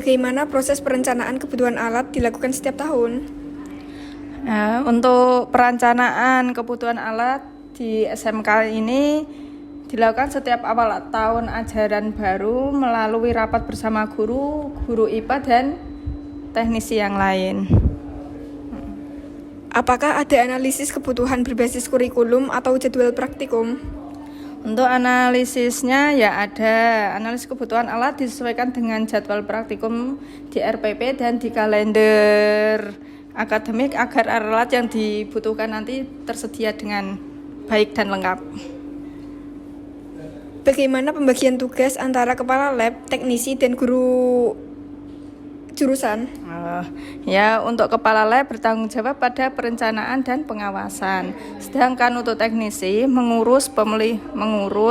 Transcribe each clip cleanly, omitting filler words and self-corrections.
Bagaimana proses perencanaan kebutuhan alat dilakukan setiap tahun? Nah, untuk perencanaan kebutuhan alat di SMK ini dilakukan setiap awal tahun ajaran baru melalui rapat bersama guru, guru IPA dan teknisi yang lain. Apakah ada analisis kebutuhan berbasis kurikulum atau jadwal praktikum? Untuk analisisnya ya ada analisis kebutuhan alat disesuaikan dengan jadwal praktikum di RPP dan di kalender akademik agar alat yang dibutuhkan nanti tersedia dengan baik dan lengkap. Bagaimana pembagian tugas antara kepala lab, teknisi, dan guru jurusan? Ya, untuk kepala lab bertanggung jawab pada perencanaan dan pengawasan. Sedangkan untuk teknisi mengurus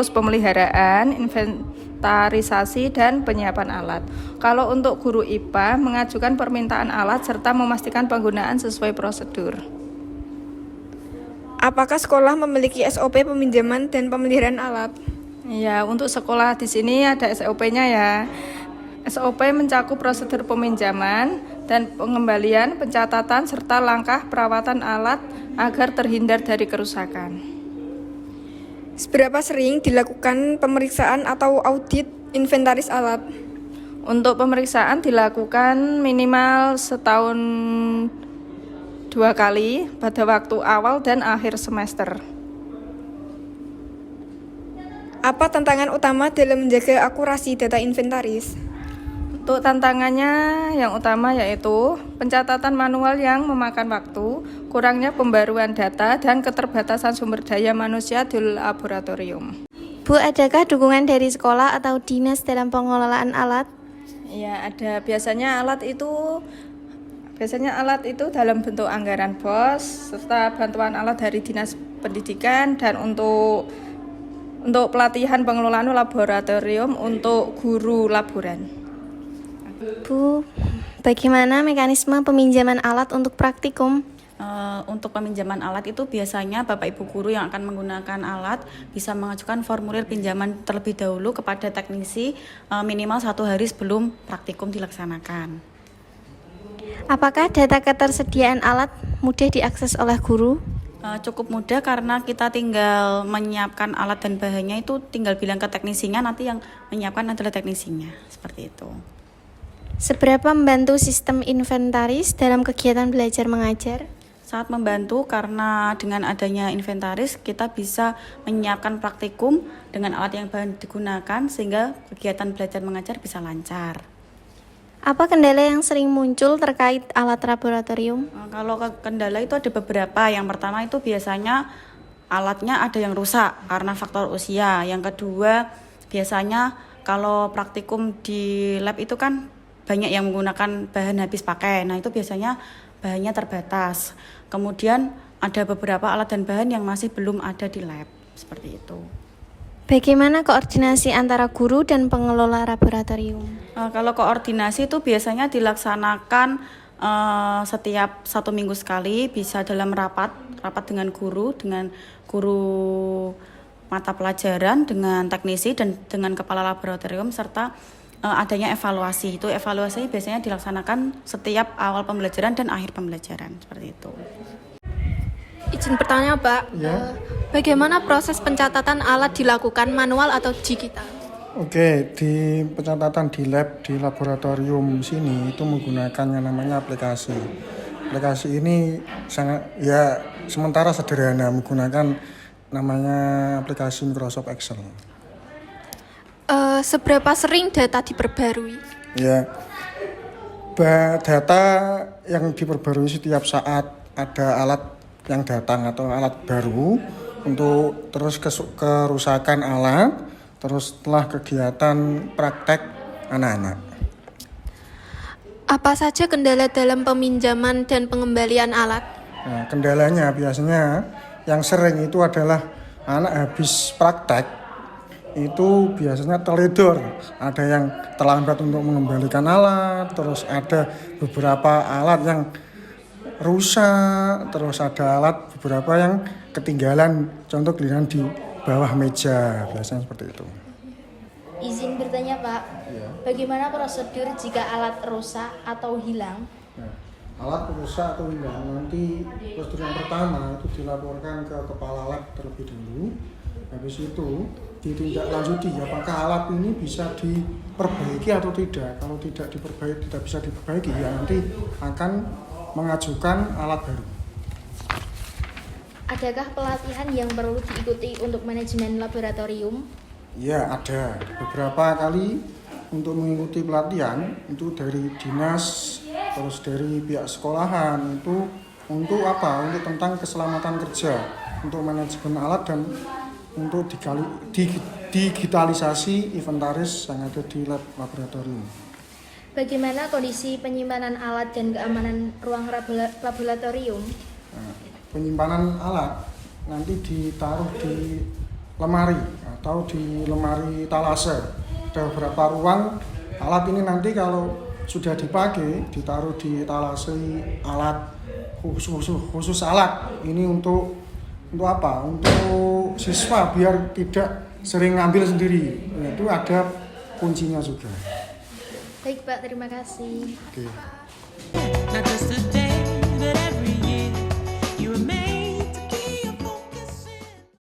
pemeliharaan, inventarisasi dan penyiapan alat. Kalau untuk guru IPA mengajukan permintaan alat serta memastikan penggunaan sesuai prosedur. Apakah sekolah memiliki SOP peminjaman dan pemeliharaan alat? Ya, untuk sekolah di sini ada SOP-nya ya. SOP mencakup prosedur peminjaman dan pengembalian, pencatatan, serta langkah perawatan alat agar terhindar dari kerusakan. Seberapa sering dilakukan pemeriksaan atau audit inventaris alat? Untuk pemeriksaan dilakukan minimal setahun 2 kali pada waktu awal dan akhir semester. Apa tantangan utama dalam menjaga akurasi data inventaris? Untuk tantangannya yang utama yaitu pencatatan manual yang memakan waktu, kurangnya pembaruan data, dan keterbatasan sumber daya manusia di laboratorium. Bu, adakah dukungan dari sekolah atau dinas dalam pengelolaan alat? Ya, ada. Biasanya alat itu dalam bentuk anggaran BOS, serta bantuan alat dari Dinas Pendidikan, dan untuk pelatihan pengelolaan laboratorium untuk guru laboran. Bu, bagaimana mekanisme peminjaman alat untuk praktikum? Untuk peminjaman alat itu biasanya Bapak Ibu guru yang akan menggunakan alat bisa mengajukan formulir pinjaman terlebih dahulu kepada teknisi minimal 1 hari sebelum praktikum dilaksanakan. Apakah data ketersediaan alat mudah diakses oleh guru? Cukup mudah karena kita tinggal menyiapkan alat dan bahannya itu tinggal bilang ke teknisinya, nanti yang menyiapkan adalah teknisinya, seperti itu. Seberapa membantu sistem inventaris dalam kegiatan belajar mengajar? Sangat membantu karena dengan adanya inventaris kita bisa menyiapkan praktikum dengan alat yang bahan digunakan sehingga kegiatan belajar mengajar bisa lancar. Apa kendala yang sering muncul terkait alat laboratorium? Kalau kendala itu ada beberapa. Yang pertama itu biasanya alatnya ada yang rusak karena faktor usia. Yang kedua biasanya kalau praktikum di lab itu kan banyak yang menggunakan bahan habis pakai. Nah itu biasanya bahannya terbatas. Kemudian ada beberapa alat dan bahan yang masih belum ada di lab. Seperti itu. Bagaimana koordinasi antara guru dan pengelola laboratorium? Kalau koordinasi itu biasanya dilaksanakan setiap 1 minggu sekali, bisa dalam rapat dengan guru mata pelajaran, dengan teknisi dan dengan kepala laboratorium, serta adanya evaluasi. Itu evaluasinya biasanya dilaksanakan setiap awal pembelajaran dan akhir pembelajaran, seperti itu. Izin bertanya, Pak. Ya. Bagaimana proses pencatatan alat dilakukan manual atau digital? Oke, di pencatatan di lab, di laboratorium sini itu menggunakan yang namanya aplikasi. Aplikasi ini sementara sederhana, menggunakan namanya aplikasi Microsoft Excel. Seberapa sering data diperbarui? Ya, data yang diperbarui setiap saat ada alat yang datang atau alat baru untuk terus kerusakan alat, terus setelah kegiatan praktek anak-anak. Apa saja kendala dalam peminjaman dan pengembalian alat? Nah, kendalanya biasanya yang sering itu adalah anak habis praktek itu biasanya teledor, ada yang terlambat untuk mengembalikan alat, terus ada beberapa alat yang rusak, terus ada alat beberapa yang ketinggalan, contoh ketinggalan di bawah meja, biasanya seperti itu. Izin bertanya, Pak. Ya. Bagaimana prosedur jika alat rusak atau hilang? Nah, alat rusak atau hilang nanti prosedur yang pertama itu dilaporkan ke kepala lab terlebih dulu. Habis itu ditindaklanjuti apakah alat ini bisa diperbaiki atau tidak. Kalau tidak bisa diperbaiki ya nanti akan mengajukan alat baru. Adakah pelatihan yang perlu diikuti untuk manajemen laboratorium? Ya ada beberapa kali untuk mengikuti pelatihan itu dari dinas terus dari pihak sekolahan itu untuk apa? Untuk tentang keselamatan kerja, untuk manajemen alat dan untuk digitalisasi inventaris yang ada di laboratorium. Bagaimana kondisi penyimpanan alat dan keamanan ruang laboratorium? Nah, penyimpanan alat nanti ditaruh di lemari atau di lemari talase. Ada beberapa ruang alat ini nanti kalau sudah dipakai ditaruh di talase alat khusus alat ini untuk apa? Untuk siswa biar tidak sering ngambil sendiri. Itu ada kuncinya juga. Baik Pak, terima kasih. Oke. Not just a day, but every year you remain.